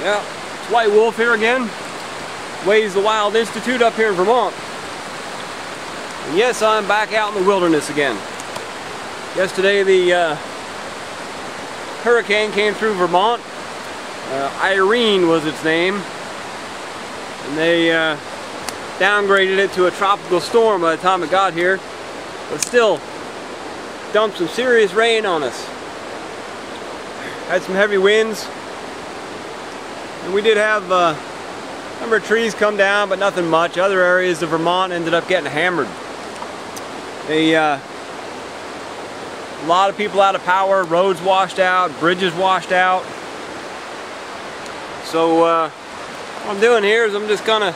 Yeah, it's White Wolf here again. Ways the Wild Institute up here in Vermont. And yes, I'm back out in the wilderness again. Yesterday the hurricane came through Vermont. Irene was its name. And they downgraded it to a tropical storm by the time it got here. But still, dumped some serious rain on us. Had some heavy winds. And we did have a number of trees come down, but nothing much. Other areas of Vermont ended up getting hammered. A lot of people out of power, roads washed out, bridges washed out. So what I'm doing here is I'm just gonna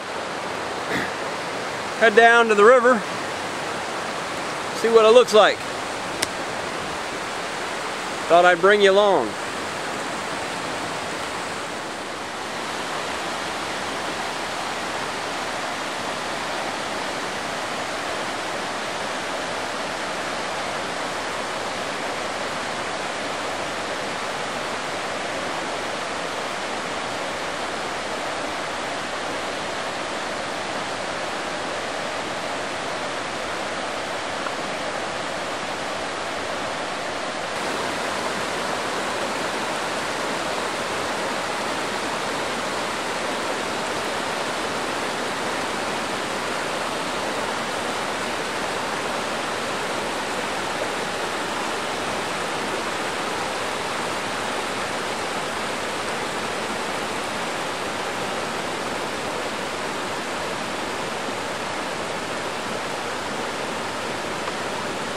head down to the river, see what it looks like. Thought I'd bring you along.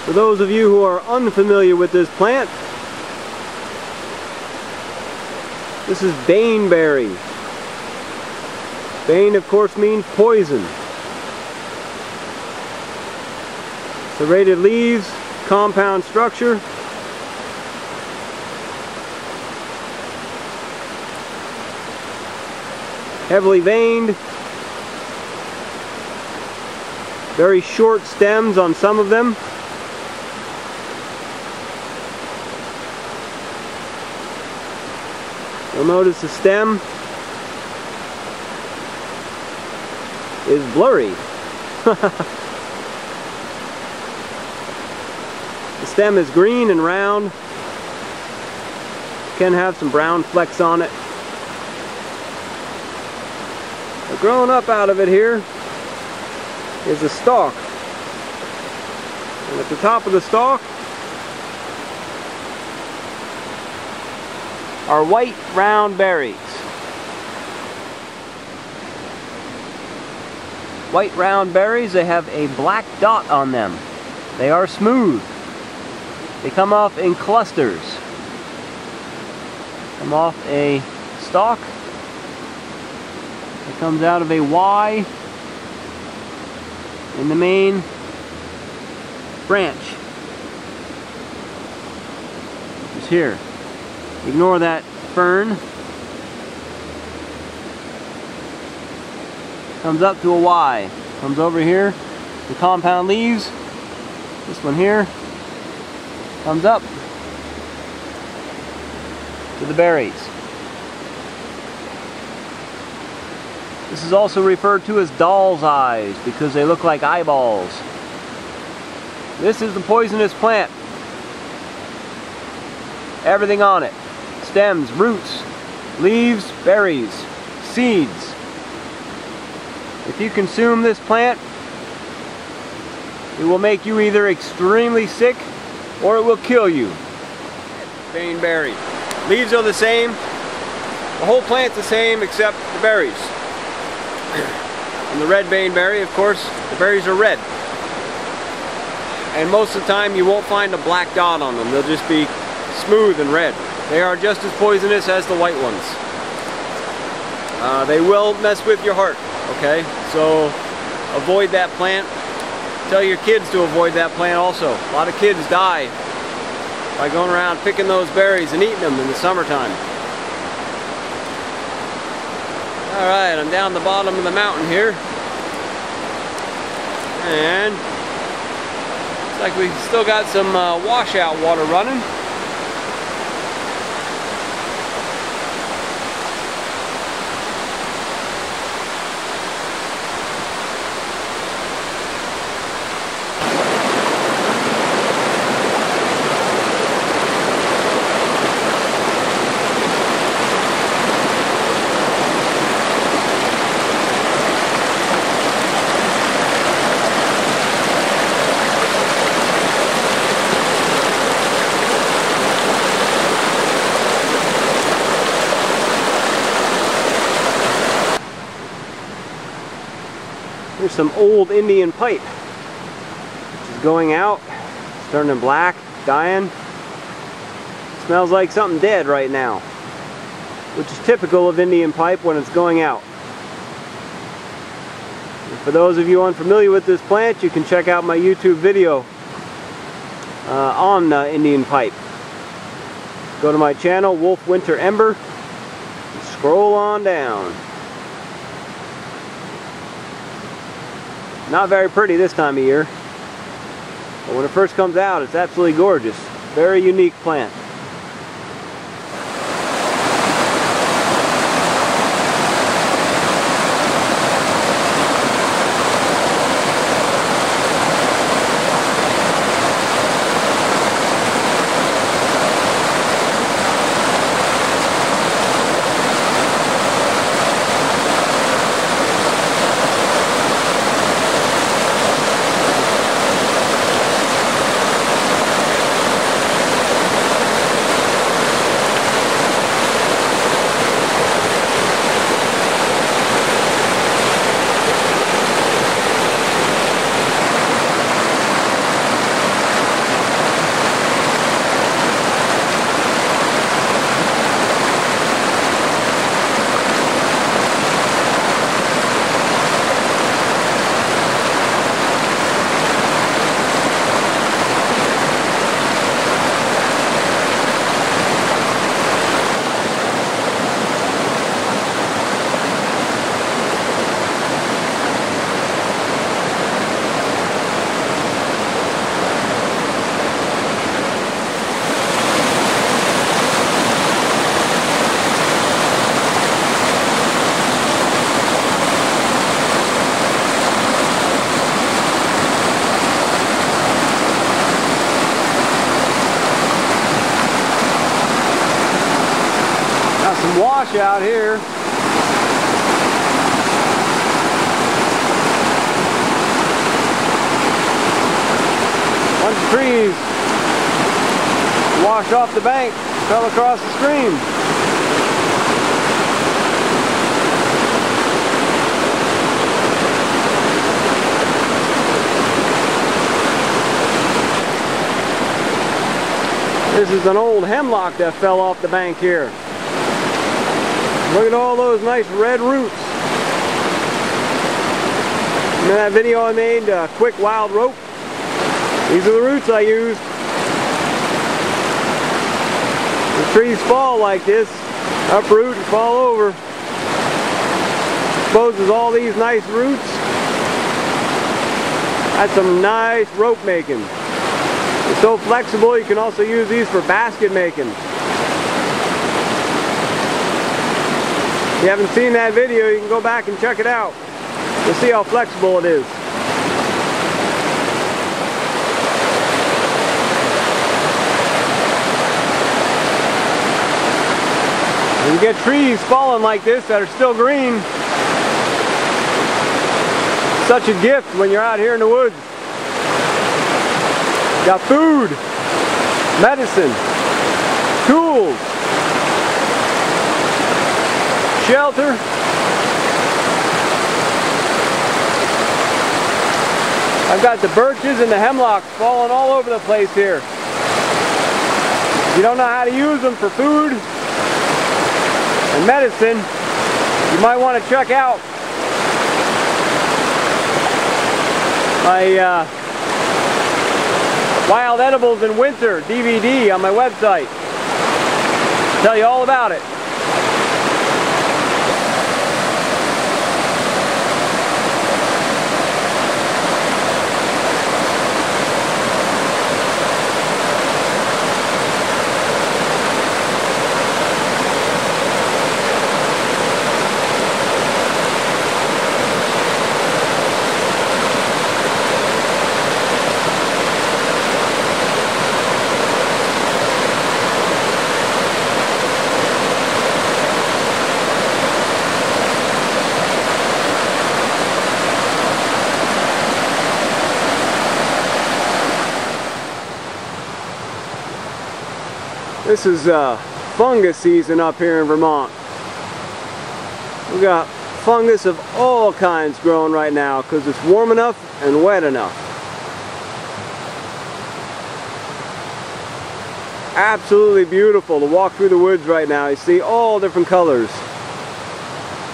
For those of you who are unfamiliar with this plant, this is baneberry. Bane, of course, means poison. Serrated leaves, compound structure. Heavily veined. Very short stems on some of them. You'll notice the stem is blurry. The stem is green and round. Can have some brown flecks on it. But growing up out of it here is a stalk. And at the top of the stalk are white round berries. White round berries, they have a black dot on them. They are smooth. They come off in clusters. Come off a stalk. It comes out of a Y in the main branch, which is here. Ignore that fern. Comes up to a Y. Comes over here. The compound leaves. This one here. Comes up to the berries. This is also referred to as doll's eyes because they look like eyeballs. This is the poisonous plant. Everything on it. Stems, roots, leaves, berries, seeds. If you consume this plant, it will make you either extremely sick or it will kill you. Baneberry. Leaves are the same. The whole plant's the same except the berries. And the red baneberry, of course, the berries are red. And most of the time you won't find a black dot on them. They'll just be smooth and red. They are just as poisonous as the white ones. They will mess with your heart, okay? So avoid that plant. Tell your kids to avoid that plant also. A lot of kids die by going around picking those berries and eating them in the summertime. Alright, I'm down the bottom of the mountain here. And looks like we've still got some washout water running. Here's some old Indian pipe. It's going out. It's turning black, dying. Smells like something dead right now, which is typical of Indian pipe when it's going out. And for those of you unfamiliar with this plant, you can check out my YouTube video on Indian pipe. Go to my channel, Wolf Winter Ember, and scroll on down. Not very pretty this time of year, but when it first comes out, it's absolutely gorgeous. Very unique plant. Some wash out here. Bunch of trees washed off the bank, fell across the stream. This is an old hemlock that fell off the bank here. Look at all those nice red roots. Remember that video I made, Quick Wild Rope? These are the roots I used. The trees fall like this, uproot and fall over. Exposes all these nice roots. That's some nice rope making. It's so flexible you can also use these for basket making. If you haven't seen that video, you can go back and check it out. You'll see how flexible it is. When you get trees falling like this that are still green, it's such a gift when you're out here in the woods. You got food, medicine, tools, shelter. I've got the birches and the hemlocks falling all over the place here. If you don't know how to use them for food and medicine, you might want to check out my Wild Edibles in Winter DVD on my website. I'll tell you all about it. This is fungus season up here in Vermont. We got fungus of all kinds growing right now because it's warm enough and wet enough. Absolutely beautiful to walk through the woods right now. You see all different colors,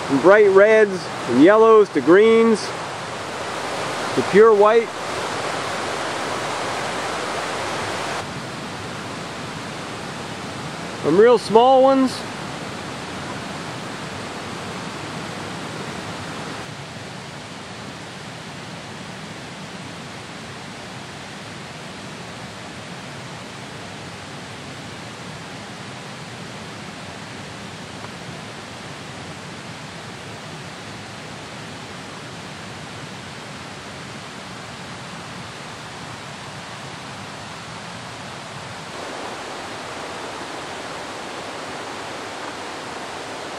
from bright reds and yellows to greens to pure white. From real small ones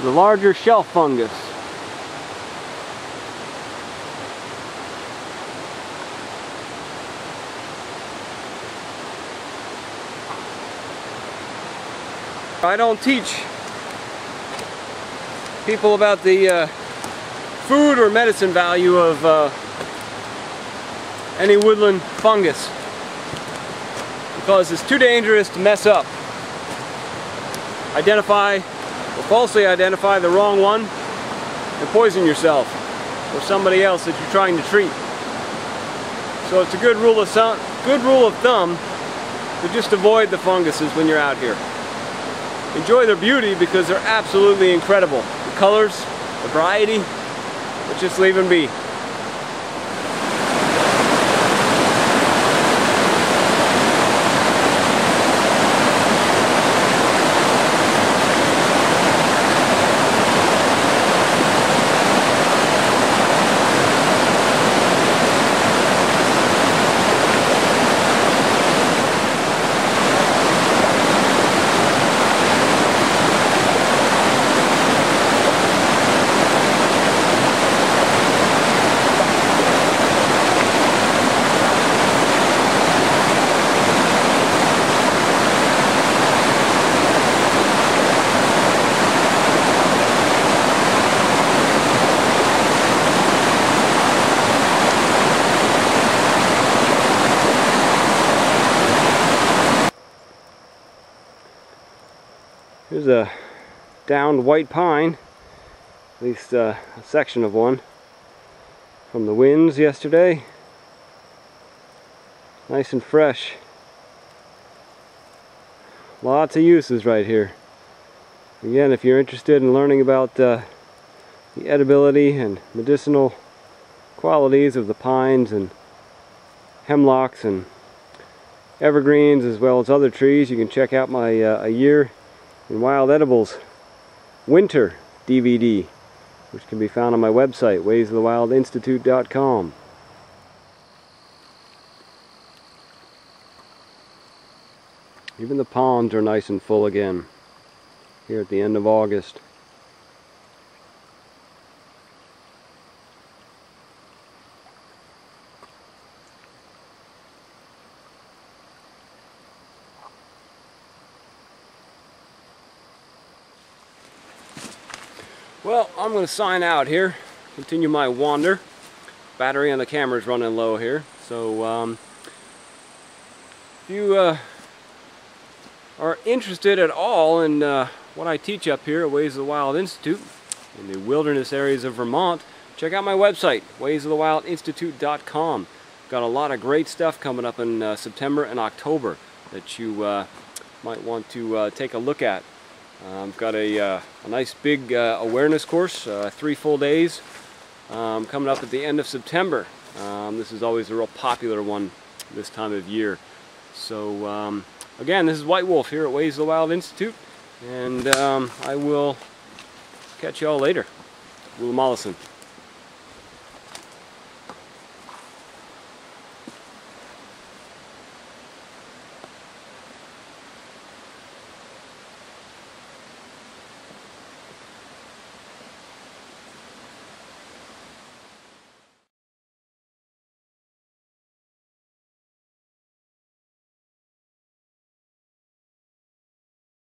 the larger shelf fungus. I don't teach people about the food or medicine value of any woodland fungus because it's too dangerous to mess up. Identify or falsely identify the wrong one and poison yourself or somebody else that you're trying to treat. So it's a good rule of thumb to just avoid the funguses when you're out here. Enjoy their beauty because they're absolutely incredible. The colors, the variety, but just leave them be. Here's a downed white pine, at least a section of one, from the winds yesterday. Nice and fresh. Lots of uses right here. Again, if you're interested in learning about the edibility and medicinal qualities of the pines and hemlocks and evergreens as well as other trees, you can check out my A Year in Wild Edibles Winter DVD, which can be found on my website, waysofthewildinstitute.com. Even the ponds are nice and full again here at the end of August. Well, I'm going to sign out here, continue my wander. Battery on the camera is running low here, so if you are interested at all in what I teach up here at Ways of the Wild Institute in the wilderness areas of Vermont, check out my website, waysofthewildinstitute.com. Got a lot of great stuff coming up in September and October that you might want to take a look at. I've got a nice big awareness course, 3 full days, coming up at the end of September. This is always a real popular one this time of year. So again, this is White Wolf here at Ways of the Wild Institute, and I will catch you all later. Wula Mollison.